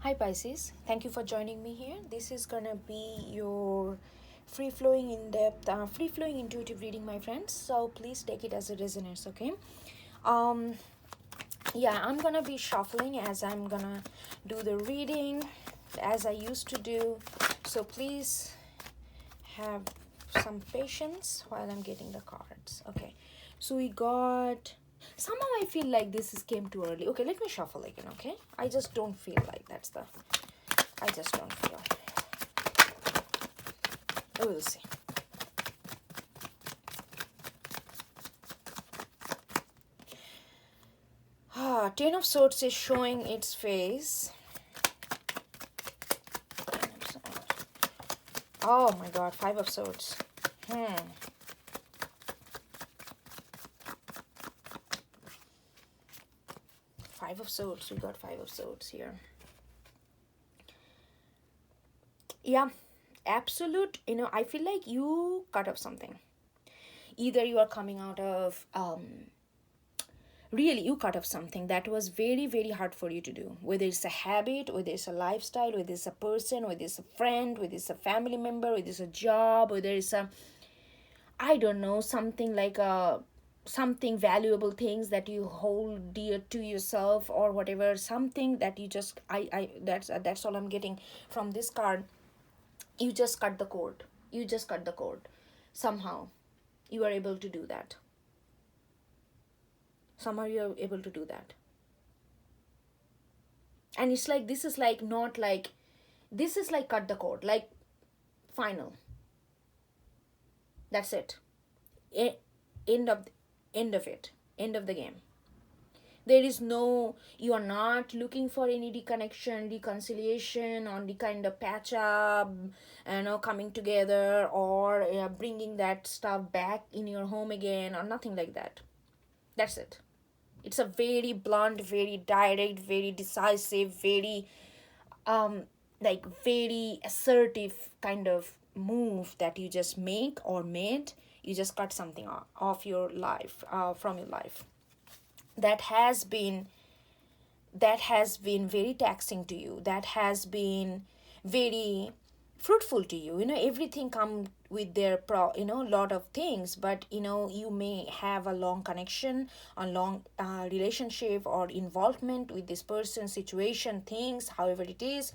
Hi Pisces, thank you for joining me here. This is gonna be your free flowing, in depth, free flowing intuitive reading, my friends. So please take it as a resonance, okay? Um, yeah, I'm gonna be shuffling as I'm gonna do the reading as I used to do. So please have some patience while I'm getting the cards. Okay, so we got. Somehow I feel like this came too early. Okay, let me shuffle again. Okay, I just don't feel like that's the. I just don't feel. We'll see. Ten of Swords is showing its face. Oh my God, Five of Swords. Five of Swords. We got Five of Swords here. Yeah, absolute. I feel like you cut off something. Either you are coming out of really you cut off something that was very very hard for you to do, whether it's a habit, whether it's a lifestyle, whether it's a person, whether it's a friend, whether it's a family member, whether it's a job, whether it's a, I don't know, something like a something valuable things that you hold dear to yourself or whatever, something that you just I that's all I'm getting from this card. You just cut the cord. You just cut the cord. Somehow you are able to do that. Somehow you're able to do that. And it's like this is like not like this is like cut the cord, like final. That's it. End of it. End of the game. There is no, you are not looking for any reconnection, reconciliation, or the kind of patch up, coming together, or bringing that stuff back in your home again, or nothing like that. That's it. It's a very blunt, very direct, very decisive, very very assertive kind of move that you just make or made. You just cut something off your life, from your life that has been very taxing to you, that has been very fruitful to you. Everything come with their lot of things, but you may have a long connection, a long relationship or involvement with this person, situation, things, however it is,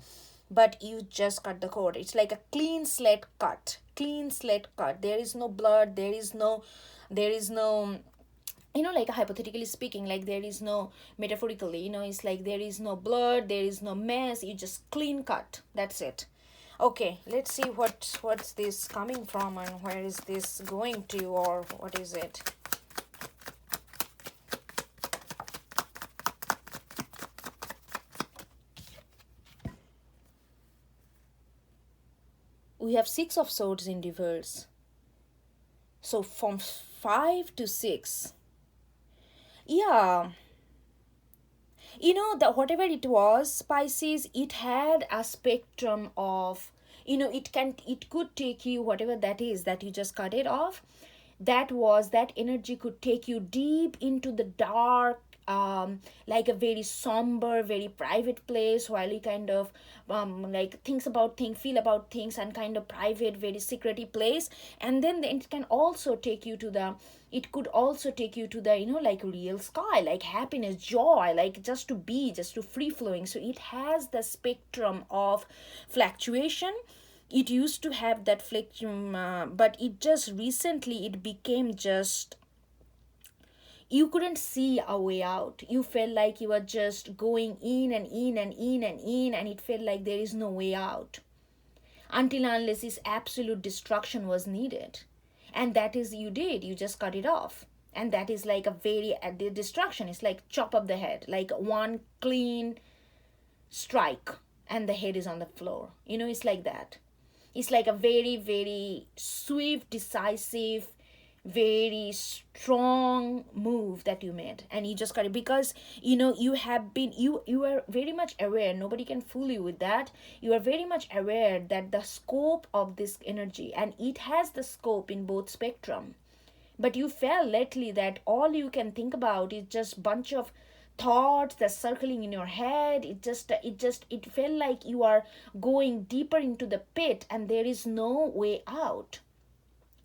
but you just cut the cord. It's like a clean slate cut. There is no blood, there is no like hypothetically speaking, like there is no, metaphorically, it's like there is no blood, there is no mess, you just clean cut. That's it. Okay, let's see what's this coming from and where is this going to, or what is it. We have Six of Swords in reverse. So from 5 to 6, yeah, that whatever it was, Pisces, it had a spectrum of, it could take you, whatever that is that you just cut it off, that energy could take you deep into the dark, like a very somber, very private place, while you kind of like thinks about things, feel about things, and kind of private, very secretive place. And then it can also take you to the, it could also take you to the, like real sky, like happiness, joy, like just to be, just to free flowing. So it has the spectrum of fluctuation. It used to have that fluctuation, but it just recently it became just, you couldn't see a way out. You felt like you were just going in and in and in and in, and it felt like there is no way out until unless this absolute destruction was needed. And that is, you just cut it off. And that is like a very, the destruction is like chop up the head, like one clean strike and the head is on the floor. It's like that. It's like a very very swift, decisive, very strong move that you made, and you just got it because you have been, you are very much aware. Nobody can fool you with that. You are very much aware that the scope of this energy, and it has the scope in both spectrum, but you felt lately that all you can think about is just bunch of thoughts that's circling in your head. It felt like you are going deeper into the pit and there is no way out.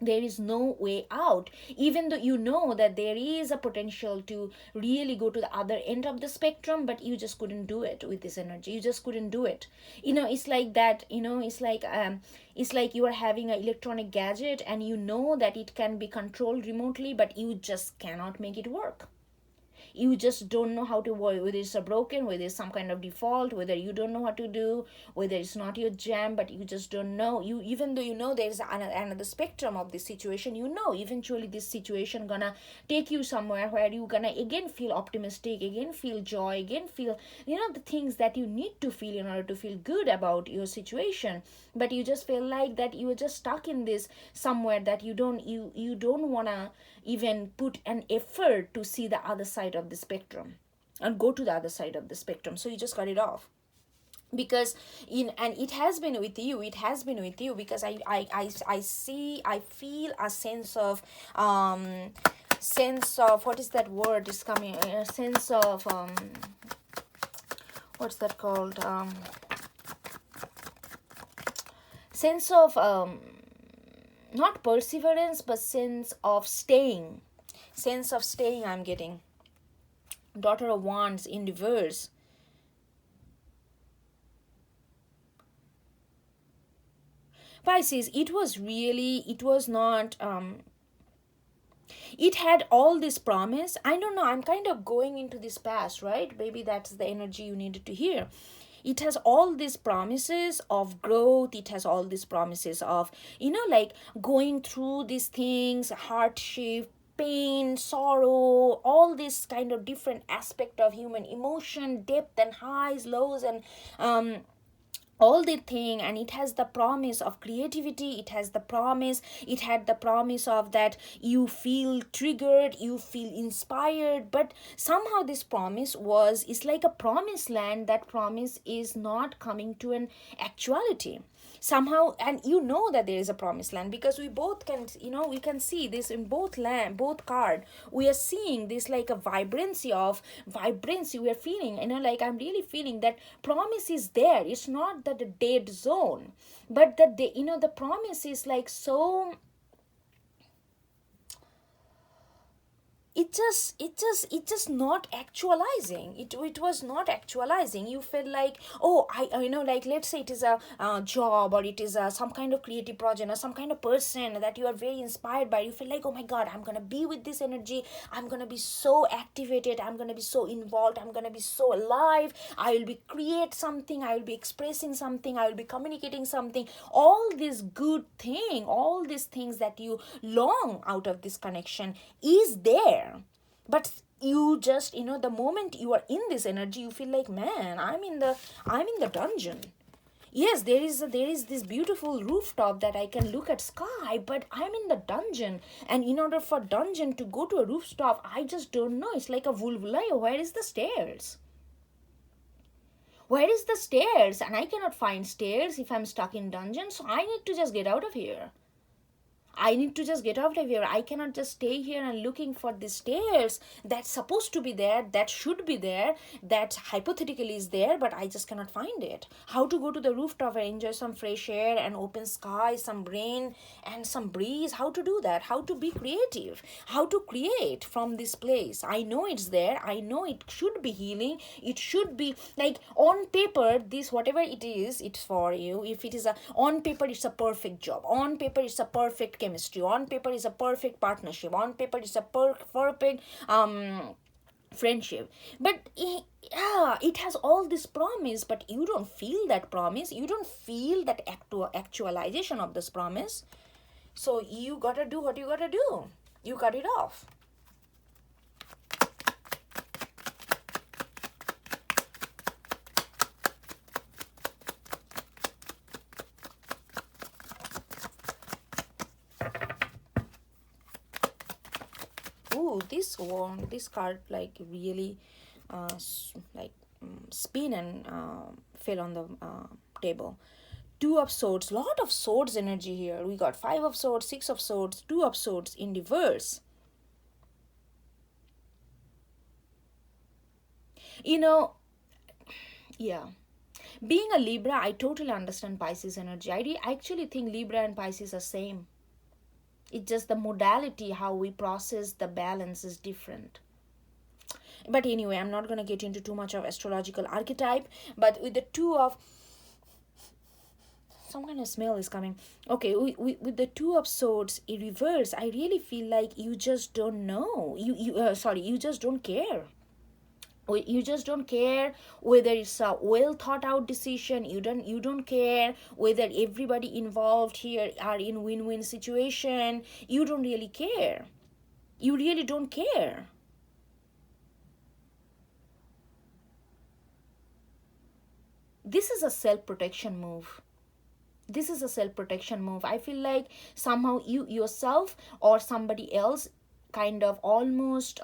There is no way out, even though you know that there is a potential to really go to the other end of the spectrum, but you just couldn't do it with this energy. You just couldn't do it. It's like that. It's like you are having an electronic gadget and you know that it can be controlled remotely, but you just cannot make it work. You just don't know how to work, whether it's a broken, whether it's some kind of default, whether you don't know what to do, whether it's not your jam, but you just don't know. You, even though you know there's another spectrum of this situation, you know eventually this situation gonna take you somewhere where you gonna again feel optimistic, again feel joy, again feel the things that you need to feel in order to feel good about your situation. But you just feel like that you are just stuck in this somewhere that you don't wanna even put an effort to see the other side of the spectrum and go to the other side of the spectrum, so you just cut it off. Because and it has been with you, because I feel a sense of what is that word is coming, a sense of what's that called, sense of not perseverance, but sense of staying. I'm getting. Daughter of Wands in reverse. Pisces, it was not, it had all this promise. I don't know, I'm kind of going into this past, right? Maybe that's the energy you needed to hear. It has all these promises of growth. It has all these promises of, like going through these things, hardship, pain, sorrow, all this kind of different aspect of human emotion, depth and highs, lows, and all the thing. And it has the promise of creativity. It had the promise of that you feel triggered, you feel inspired. But somehow this promise is like a promised land. That promise is not coming to an actuality somehow. And that there is a promised land, because we both can, we can see this in both card. We are seeing this like a vibrancy. We are feeling, like I'm really feeling that promise is there. It's not that the dead zone, but that the promise is like so. It just not actualizing. It was not actualizing. You feel like, oh, I know, like let's say it is a job, or it is some kind of creative project, or some kind of person that you are very inspired by. You feel like, oh my god, I'm gonna be with this energy, I'm gonna be so activated, I'm gonna be so involved, I'm gonna be so alive, I will be create something, I will be expressing something, I will be communicating something. All this good thing, all these things that you long out of this connection is there. But you just, the moment you are in this energy, you feel like, man, I'm in the dungeon. Yes, there is this beautiful rooftop that I can look at sky, but I'm in the dungeon. And in order for dungeon to go to a rooftop, I just don't know. It's like a vulvulaya. Where is the stairs? Where is the stairs? And I cannot find stairs if I'm stuck in dungeon. So I need to just get out of here. I need to just get out of here. I cannot just stay here and looking for the stairs that's supposed to be there, that should be there, that hypothetically is there, but I just cannot find it. How to go to the rooftop and enjoy some fresh air and open sky, some rain and some breeze? How to do that? How to be creative? How to create from this place? I know it's there. I know it should be healing. It should be like on paper, this whatever it is, it's for you. If it is on paper, it's a perfect job. On paper, it's a perfect chemistry. On paper is a perfect partnership. On paper is a perfect friendship. But it has all this promise, but you don't feel that promise. You don't feel that actualization of this promise. So you gotta do what you gotta do. You cut it off. This card like really spin and fell on the table. Two of swords, lot of swords energy here. We got 5 of swords, 6 of swords, 2 of swords in reverse. You know, yeah. Being a Libra, I totally understand Pisces energy. I actually think Libra and Pisces are same. It's just the modality, how we process the balance is different. But anyway, I'm not going to get into too much of astrological archetype. But with the two of, some kind of smell is coming. Okay, with the two of swords in reverse, I really feel like you just don't know. You just don't care. You just don't care whether it's a well thought out decision. You don't care whether everybody involved here are in win-win situation. You don't really care. You really don't care. This is a self-protection move. This is a self-protection move. I feel like somehow you yourself or somebody else kind of almost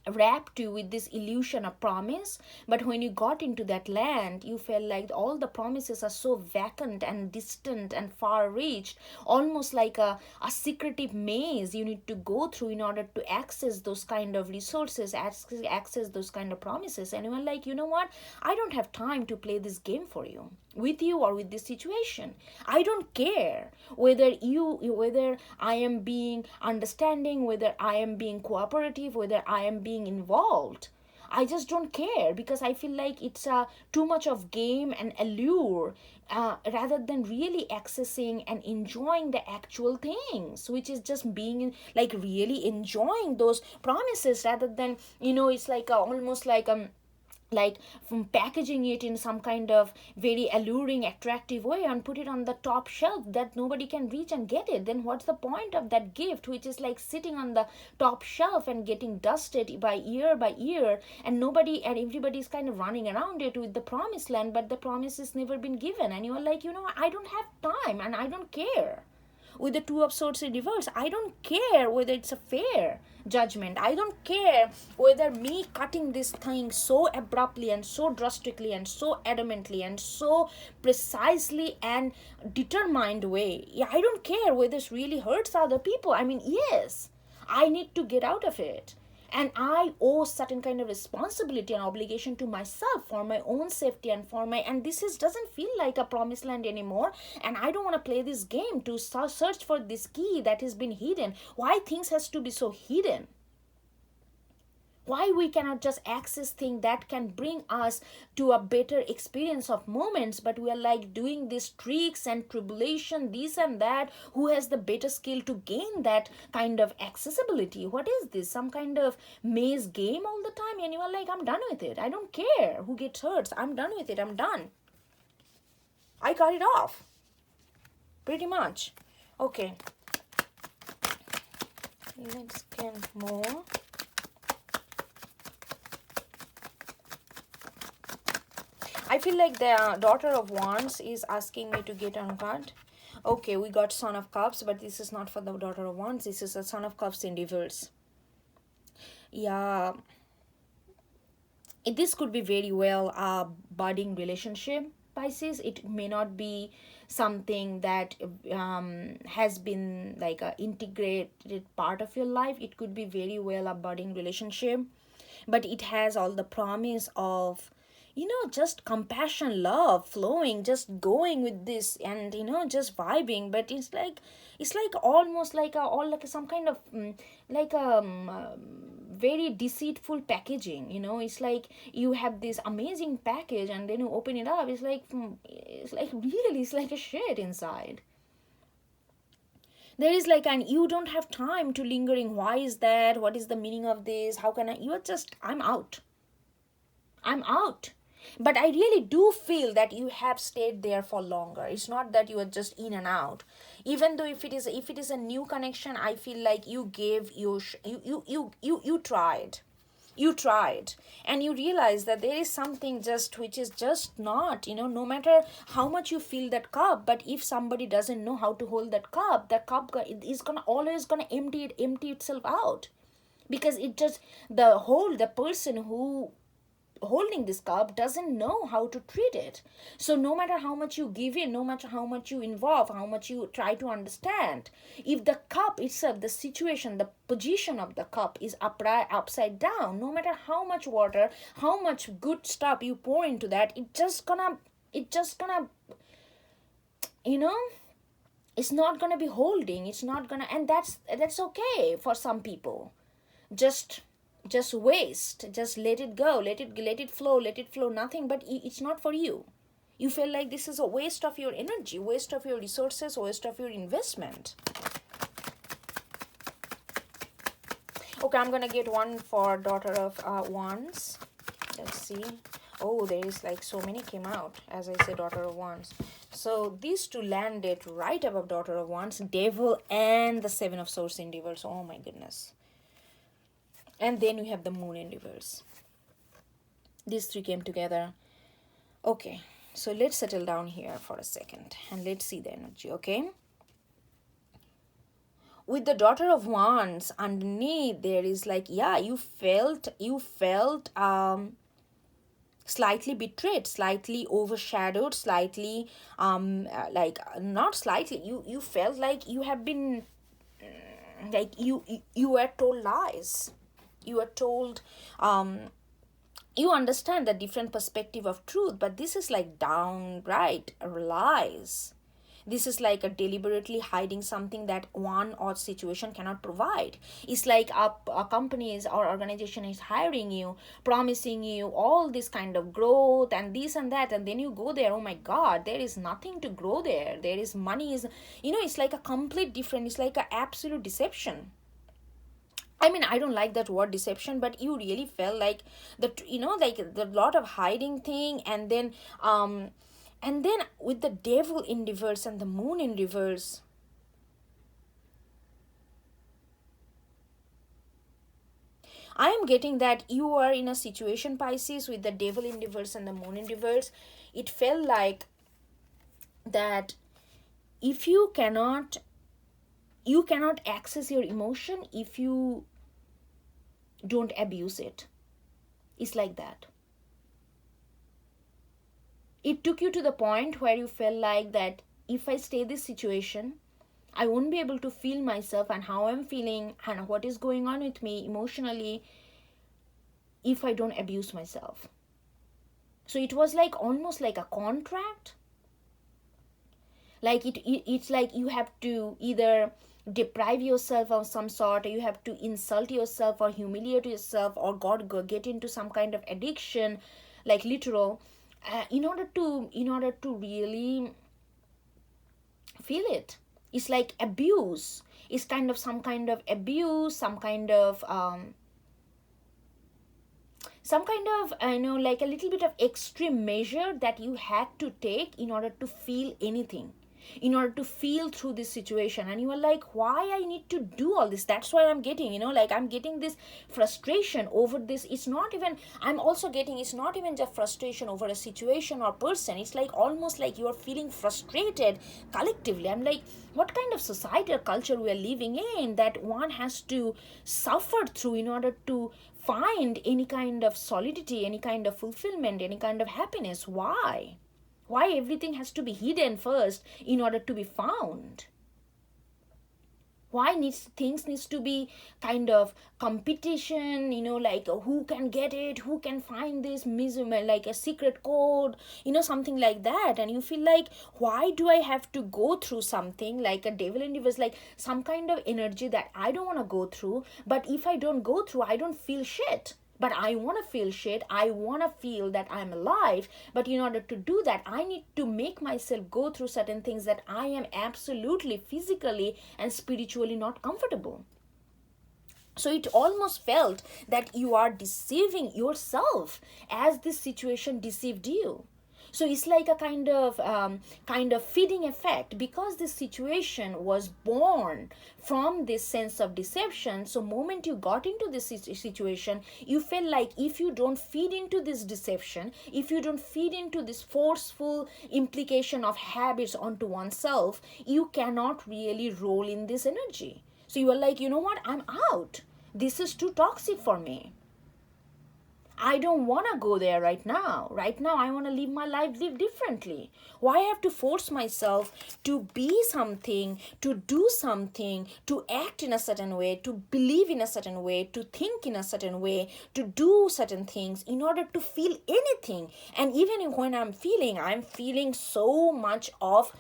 wrapped you with this illusion of promise, but when you got into that land you felt like all the promises are so vacant and distant and far reached, almost like a secretive maze you need to go through in order to access those kind of resources, access those kind of promises. And you were like, you know what, I don't have time to play this game for you, with you or with this situation. I don't care whether I am being understanding, whether I am being cooperative, whether I am being involved. I just don't care, because I feel like it's too much of game and allure, rather than really accessing and enjoying the actual things, which is just being like really enjoying those promises, rather than, it's like almost like from packaging it in some kind of very alluring attractive way and put it on the top shelf that nobody can reach and get it. Then what's the point of that gift, which is like sitting on the top shelf and getting dusted by year, and nobody and everybody's kind of running around it with the promised land, but the promise has never been given, and you are like, I don't have time and I don't care. With the two of swords in reverse, I don't care whether it's a fair judgment. I don't care whether me cutting this thing so abruptly and so drastically and so adamantly and so precisely and determined way, I don't care whether this really hurts other people. I mean, yes, I need to get out of it, and I owe certain kind of responsibility and obligation to myself for my own safety and for my, and this is doesn't feel like a promised land anymore, and I don't want to play this game to search for this key that has been hidden. Why things has to be so hidden? Why we cannot just access things that can bring us to a better experience of moments, but we are like doing these tricks and tribulation, this and that, who has the better skill to gain that kind of accessibility? What is this, some kind of maze game all the time? And you are like, I'm done with it, I don't care who gets hurt, I'm done with it, I'm done, I cut it off pretty much. Okay, let's get more. I feel like the daughter of wands is asking me to get on card. Okay, we got son of cups, but this is not for the daughter of wands. This is a son of cups in reverse. Yeah, this could be very well a budding relationship, Pisces. It may not be something that has been like a integrated part of your life. It could be very well a budding relationship, but it has all the promise of, just compassion, love flowing, just going with this, and just vibing. But it's like almost like all like some kind of like very deceitful packaging. It's like you have this amazing package and then you open it up, it's like really, it's like a shit inside. There is like, and you don't have time to lingering, why is that, what is the meaning of this, how can I, you're just, I'm out. But I really do feel that you have stayed there for longer. It's not that you are just in and out. Even though if it is a new connection, I feel like you gave you tried. You tried, and you realize that there is something just which is just not, no matter how much you fill that cup, but if somebody doesn't know how to hold that cup, the cup is gonna always gonna empty itself out, because it just, the person who holding this cup doesn't know how to treat it. So no matter how much you give in, no matter how much you involve, how much you try to understand, if the cup itself, the situation, the position of the cup is upside down, no matter how much water, how much good stuff you pour into that, it just gonna you know it's not gonna be holding, it's not gonna, and that's okay for some people. Just just waste, just let it go, let it flow, let it flow, nothing, but it's not for you. You feel like this is a waste of your energy, waste of your resources, waste of your investment. Okay, I'm gonna get one for daughter of wands. Let's see. Oh, there is like so many came out as I say daughter of wands. So these two landed right above daughter of wands, devil and the seven of swords in reverse. Oh my goodness. And then we have the moon in reverse. These three came together. Okay, so let's settle down here for a second and let's see the energy, okay? With the daughter of wands underneath, there is like, yeah, you felt slightly betrayed, slightly overshadowed, slightly like not slightly, you felt like you have been like you were told lies. You were told you understand the different perspective of truth, but this is like downright lies. This is like a deliberately hiding something that one or situation cannot provide. It's like a companies or organization is hiring you, promising you all this kind of growth and this and that, and then you go there, oh my god, there is nothing to grow there. There is money is, it's like a complete different, it's like an absolute deception. I mean, I don't like that word deception, but you really felt like like the lot of hiding thing, and then with the devil in reverse and the moon in reverse, I am getting that you are in a situation, Pisces, with the devil in reverse and the moon in reverse. It felt like that if you cannot access your emotion if you don't abuse it. It's like that. It took you to the point where you felt like that if I stay this situation, I won't be able to feel myself and how I'm feeling and what is going on with me emotionally if I don't abuse myself. So it was like almost like a contract. Like it's like you have to either deprive yourself of some sort, or you have to insult yourself or humiliate yourself or get into some kind of addiction, like literal, in order to really feel it. It's like abuse. It's kind of some kind of abuse, some kind of like a little bit of extreme measure that you had to take in order to feel anything, in order to feel through this situation. And you are like, why I need to do all this? That's why I'm getting, like I'm getting this frustration over this. It's not even, I'm also getting, it's not even just frustration over a situation or person. It's like almost like you are feeling frustrated collectively. I'm like, what kind of society or culture we are living in that one has to suffer through in order to find any kind of solidity, any kind of fulfillment, any kind of happiness? Why everything has to be hidden first in order to be found? Why things needs to be kind of competition, like who can get it, who can find this like a secret code, something like that. And you feel like, why do I have to go through something like a devil in reverse, like some kind of energy that I don't want to go through, but if I don't go through, I don't feel shit. But I want to feel shit. I want to feel that I'm alive. But in order to do that, I need to make myself go through certain things that I am absolutely physically and spiritually not comfortable. So it almost felt that you are deceiving yourself as this situation deceived you. So it's like a kind of feeding effect, because this situation was born from this sense of deception. So moment you got into this situation, you felt like if you don't feed into this deception, if you don't feed into this forceful implication of habits onto oneself, you cannot really roll in this energy. So you are like, you know what, I'm out. This is too toxic for me. I don't want to go there right now. Right now, I want to live my life, live differently. Why have to force myself to be something, to do something, to act in a certain way, to believe in a certain way, to think in a certain way, to do certain things in order to feel anything? And even when I'm feeling so much of,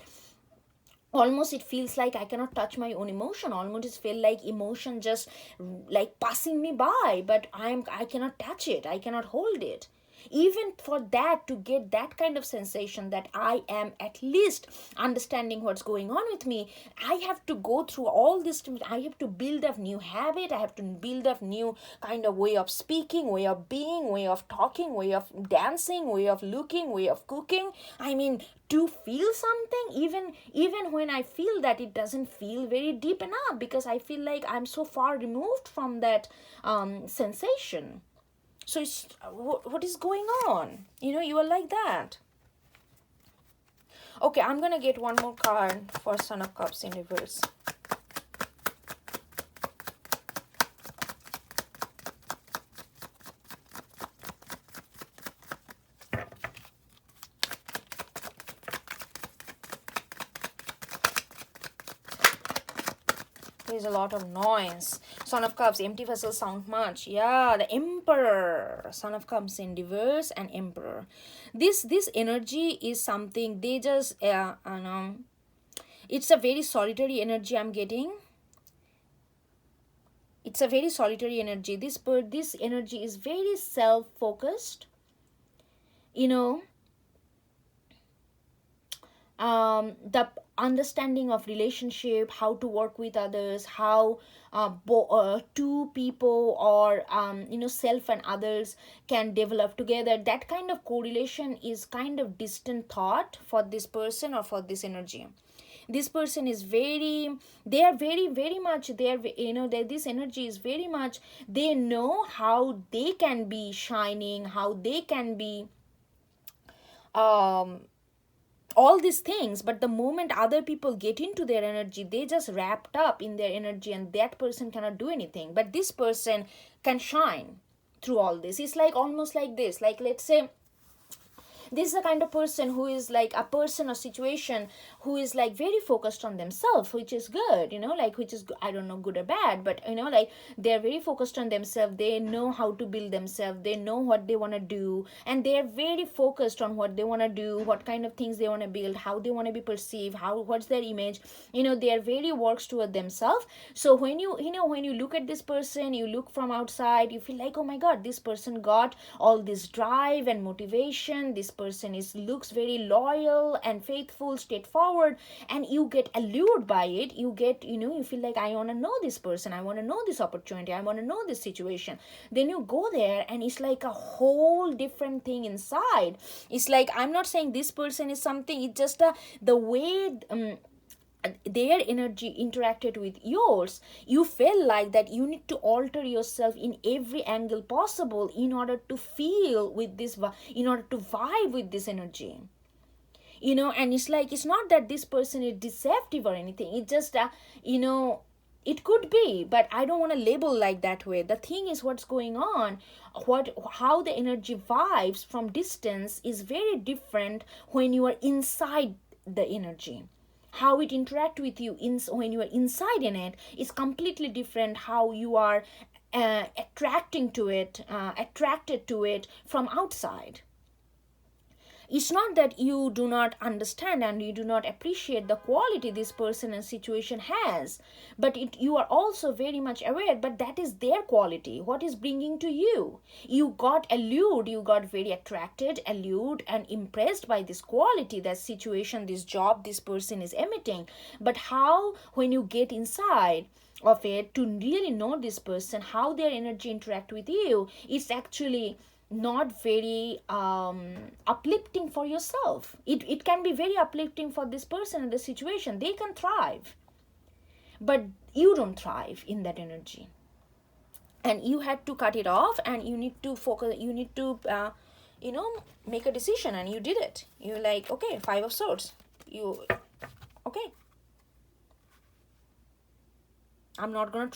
almost it feels like I cannot touch my own emotion. Almost it feel like emotion just like passing me by, but I cannot touch it, I cannot hold it. Even for that, to get that kind of sensation that I am at least understanding what's going on with me, I have to go through all this. I have to build a new habit, I have to build a new kind of way of speaking, way of being, way of talking, way of dancing, way of looking, way of cooking. I mean, to feel something, even when I feel that it doesn't feel very deep enough, because I feel like I'm so far removed from that sensation. So it's, what is going on? You are like that. Okay, I'm gonna get one more card for Son of Cups in reverse. There's a lot of noise. Son of Cups, empty vessels sound much. Yeah, the Emperor. Son of Cups in reverse and Emperor. This energy is something they just, it's a very solitary energy I'm getting. It's a very solitary energy. This energy is very self-focused. The understanding of relationship, how to work with others, how two people or self and others can develop together, that kind of correlation is kind of distant thought for this person or for this energy. This person is they are very, very much, this energy is very much, they know how they can be shining, how they can be all these things, but the moment other people get into their energy, they just wrapped up in their energy, and that person cannot do anything. But this person can shine through all this. It's like almost like this, like, let's say, this is the kind of person who is like a person or situation who is like very focused on themselves, which is good, like, which is, I don't know, good or bad, but like, they're very focused on themselves. They know how to build themselves, they know what they want to do, and they're very focused on what they want to do, what kind of things they want to build, how they want to be perceived, what's their image. They are very works toward themselves. So when when you look at this person, you look from outside, you feel like, oh my god, this person got all this drive and motivation, this person looks very loyal and faithful, straightforward, and you get allured by it. You get, you feel like, I want to know this person, I want to know this opportunity, I want to know this situation. Then you go there, and it's like a whole different thing inside. It's like, I'm not saying this person is something, it's just the way their energy interacted with yours, you felt like that you need to alter yourself in every angle possible in order to feel with this, in order to vibe with this energy. And it's like, it's not that this person is deceptive or anything, it's just it could be, but I don't want to label like that way. The thing is, what's going on, how the energy vibes from distance is very different when you are inside the energy. How it interact with you when you are inside in it is completely different. How you are attracted to it from outside. It's not that you do not understand and you do not appreciate the quality this person and situation has, but you are also very much aware, but that is their quality, what is bringing to you. You got allured, you got very attracted, allured, and impressed by this quality, that situation, this job this person is emitting. But how, when you get inside of it to really know this person, how their energy interact with you, it's actually not very uplifting for yourself. It can be very uplifting for this person and the situation. They can thrive, but you don't thrive in that energy, and you had to cut it off, and you need to focus, you need to make a decision, and you did it. You like, okay, 5 of Swords, okay, I'm not gonna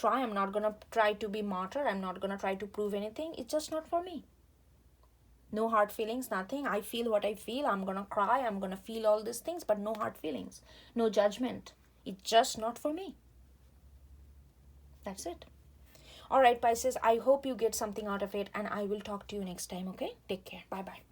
try to be martyr, I'm not gonna try to prove anything, it's just not for me. No hard feelings, nothing. I feel what I feel. I'm gonna cry. I'm gonna feel all these things, but no hard feelings. No judgment. It's just not for me. That's it. All right, Pisces, I hope you get something out of it, and I will talk to you next time, okay? Take care. Bye bye.